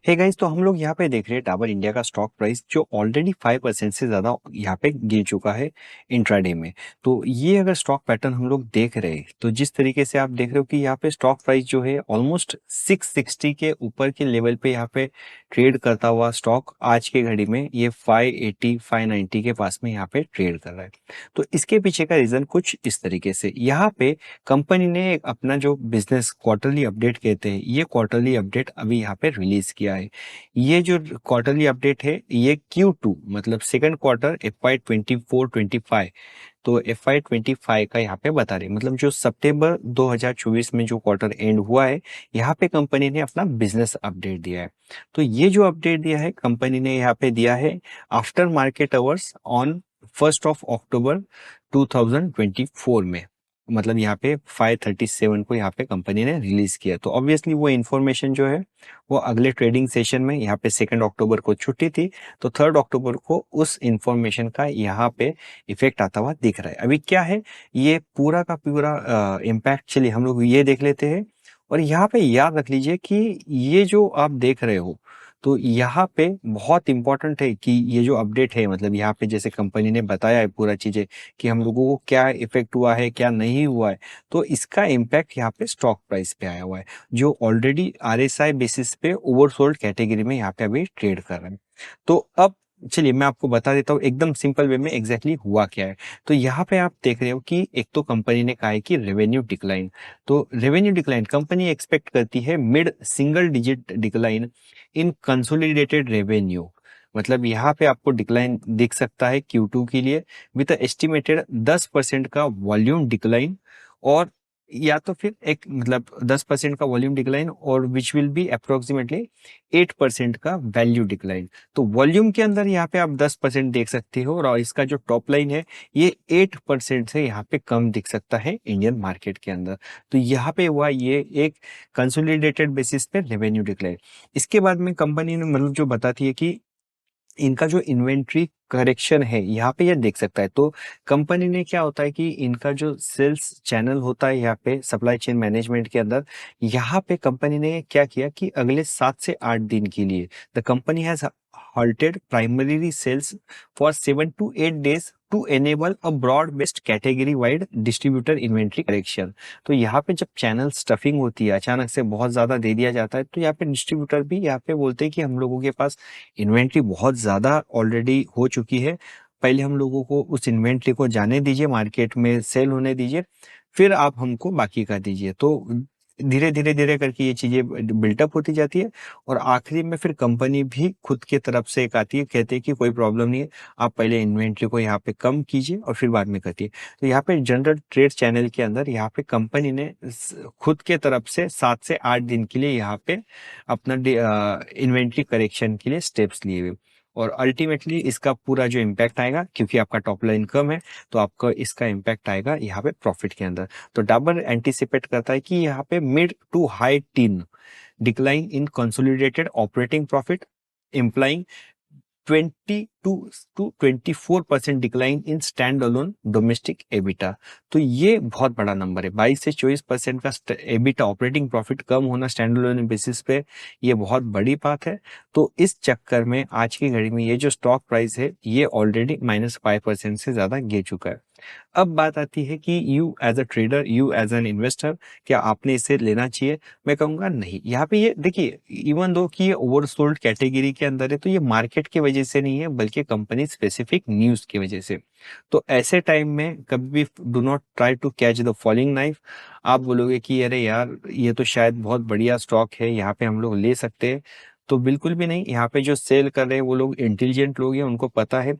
Hey guys, तो हम लोग यहाँ पे देख रहे हैं डाबर इंडिया का स्टॉक प्राइस जो ऑलरेडी 5% से ज़्यादा यहाँ पे गिर चुका है इंट्राडे में। तो ये अगर स्टॉक पैटर्न हम लोग देख रहे हैं तो जिस तरीके से आप देख रहे हो कि यहाँ पे स्टॉक प्राइस जो है ऑलमोस्ट 660 के ऊपर के लेवल पे यहाँ पे ट्रेड करता हुआ स्टॉक आज के घड़ी में ये 580 590 के पास में यहाँ पे ट्रेड कर रहा है। तो इसके पीछे का रीज़न कुछ इस तरीके से यहाँ पे कंपनी ने अपना जो बिजनेस क्वार्टरली अपडेट कहते हैं ये क्वार्टरली अपडेट अभी यहाँ पे रिलीज किया है। ये जो क्वार्टरली अपडेट है ये Q2 मतलब सेकंड क्वार्टर FY 24-25, तो FY 25 का यहाँ पे बता रहे मतलब जो सितंबर 2024 में जो क्वार्टर एंड हुआ है यहाँ पे कंपनी ने अपना बिजनेस अपडेट दिया है। तो ये जो अपडेट दिया है कंपनी ने यहाँ पे दिया है आफ्टर मार्केट आवर्स ऑन 1 अक्टूबर 2024 में, मतलब यहाँ पे 5:37 को यहाँ पे कंपनी ने रिलीज किया। तो ऑब्वियसली वो इन्फॉर्मेशन जो है वो अगले ट्रेडिंग सेशन में यहाँ पे 2 अक्टूबर को छुट्टी थी तो 3 अक्टूबर को उस इन्फॉर्मेशन का यहाँ पे इफेक्ट आता हुआ दिख रहा है। अभी क्या है ये पूरा का पूरा इम्पैक्ट, चलिए हम लोग ये देख लेते हैं। और यहाँ पे याद रख लीजिए कि ये जो आप देख रहे हो तो यहाँ पे बहुत इंपॉर्टेंट है कि ये जो अपडेट है मतलब यहाँ पे जैसे कंपनी ने बताया है पूरा चीजें कि हम लोगों को क्या इफेक्ट हुआ है क्या नहीं हुआ है, तो इसका इम्पैक्ट यहाँ पे स्टॉक प्राइस पे आया हुआ है जो ऑलरेडी RSI बेसिस पे ओवरसोल्ड कैटेगरी में यहाँ पे अभी ट्रेड कर रहे हैं। तो अब चलिए मैं आपको बता देता हूँ एकदम सिंपल वे में एग्जैक्टली हुआ क्या है। तो यहाँ पे आप देख रहे हो कि एक तो कंपनी ने कहा है कि रेवेन्यू डिक्लाइन, तो रेवेन्यू डिक्लाइन कंपनी एक्सपेक्ट करती है mid single digit decline in consolidated revenue. मतलब यहाँ पे आपको डिक्लाइन दिख सकता है Q2 के लिए विद एस्टिमेटेड 10% का वॉल्यूम डिक्लाइन, और या तो फिर एक मतलब 10% का वॉल्यूम डिक्लाइन और विच विल बी अप्रोक्सीमेटली 8% का वैल्यू डिक्लाइन। तो वॉल्यूम के अंदर यहाँ पे आप 10% देख सकते हो और इसका जो टॉप लाइन है ये 8% से यहाँ पे कम दिख सकता है इंडियन मार्केट के अंदर। तो यहाँ पे हुआ ये एक कंसोलिडेटेड बेसिस पे रेवेन्यू डिक्लाइन। इसके बाद में कंपनी ने मतलब जो बताती है कि इनका जो इन्वेंट्री करेक्शन है यहाँ पे ये देख सकता है। तो कंपनी ने क्या होता है कि इनका जो सेल्स चैनल होता है यहाँ पे सप्लाई चेन मैनेजमेंट के अंदर, यहाँ पे कंपनी ने क्या किया कि अगले 7 से 8 दिन के लिए the company has halted primary sales for 7 to 8 days to enable a broad based category wide distributor inventory correction। तो यहाँ पे जब चैनल स्टफिंग होती है अचानक से बहुत ज्यादा दे दिया जाता है तो यहाँ पे डिस्ट्रीब्यूटर भी यहाँ पे बोलते हैं कि हम लोगों के पास इन्वेंट्री बहुत ज़्यादा ऑलरेडी हो चुकी है, पहले हम लोगों को उस इन्वेंट्री को जाने दीजिए, मार्केट में सेल होने दीजिए, फिर आप हमको बाकी का दीजिए। तो धीरे धीरे धीरे करके ये चीज़ें बिल्टअप होती जाती है और आखिरी में फिर कंपनी भी खुद की तरफ से एक आती है, कहते हैं कि कोई प्रॉब्लम नहीं है, आप पहले इन्वेंट्री को यहाँ पे कम कीजिए और फिर बाद में करिए। तो यहाँ पे जनरल ट्रेड चैनल के अंदर यहाँ पे कंपनी ने खुद के तरफ से 7 से 8 दिन के लिए यहाँ पे अपना इन्वेंट्री करेक्शन के लिए स्टेप्स लिए हुए, और अल्टीमेटली इसका पूरा जो इम्पैक्ट आएगा क्योंकि आपका टॉप लाइन कम है तो आपका इसका इम्पैक्ट आएगा यहाँ पे प्रॉफिट के अंदर। तो डाबर एंटीसिपेट करता है कि यहाँ पे mid to high teen decline in consolidated operating profit implying 22 to 24% decline in stand alone domestic EBITDA. तो ये बहुत बड़ा नंबर है, 22 से 24% का एबिटा ऑपरेटिंग प्रॉफिट कम होना स्टैंड अलोन बेसिस पे, ये बहुत बड़ी बात है। तो इस चक्कर में आज की घड़ी में ये जो स्टॉक प्राइस है ये ऑलरेडी -5% से ज्यादा गिर चुका है। अब बात आती है कि you as a trader, you as an investor, क्या आपने इसे लेना चाहिए? मैं कहूँगा नहीं। यहाँ पे ये देखिए इवन दो कि ये ओवरसोल्ड कैटेगरी के अंदर है तो ये मार्केट की वजह से नहीं है बल्कि कंपनी स्पेसिफिक न्यूज़ की वजह से। तो ऐसे टाइम में कभी भी do not try to catch the falling knife. आप बोलोगे कि अरे यार ये तो शायद बहुत बढ़िया स्टॉक है यहाँ पे हम लोग ले सकते हैं, तो बिल्कुल भी नहीं। यहाँ पे जो सेल कर रहे हैं वो लोग इंटेलिजेंट लोग हैं, उनको पता है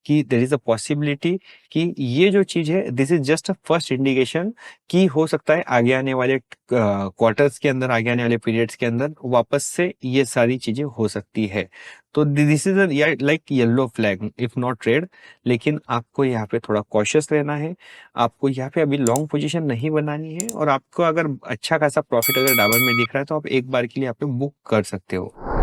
कि देयर इज अ पॉसिबिलिटी कि ये जो चीज है this is just a first indication कि हो सकता है आगे आने वाले क्वार्टर्स के अंदर, आगे आने वाले पीरियड्स के अंदर वापस से ये सारी चीजें हो सकती है। तो this is like yellow flag if not trade. लेकिन आपको यहाँ पे थोड़ा कॉशियस रहना है, आपको यहाँ पे अभी लॉन्ग पोजीशन नहीं बनानी है, और आपको अगर अच्छा खासा प्रॉफिट अगर डाबर में दिख रहा है तो आप एक बार के लिए यहाँ पे बुक कर सकते हो।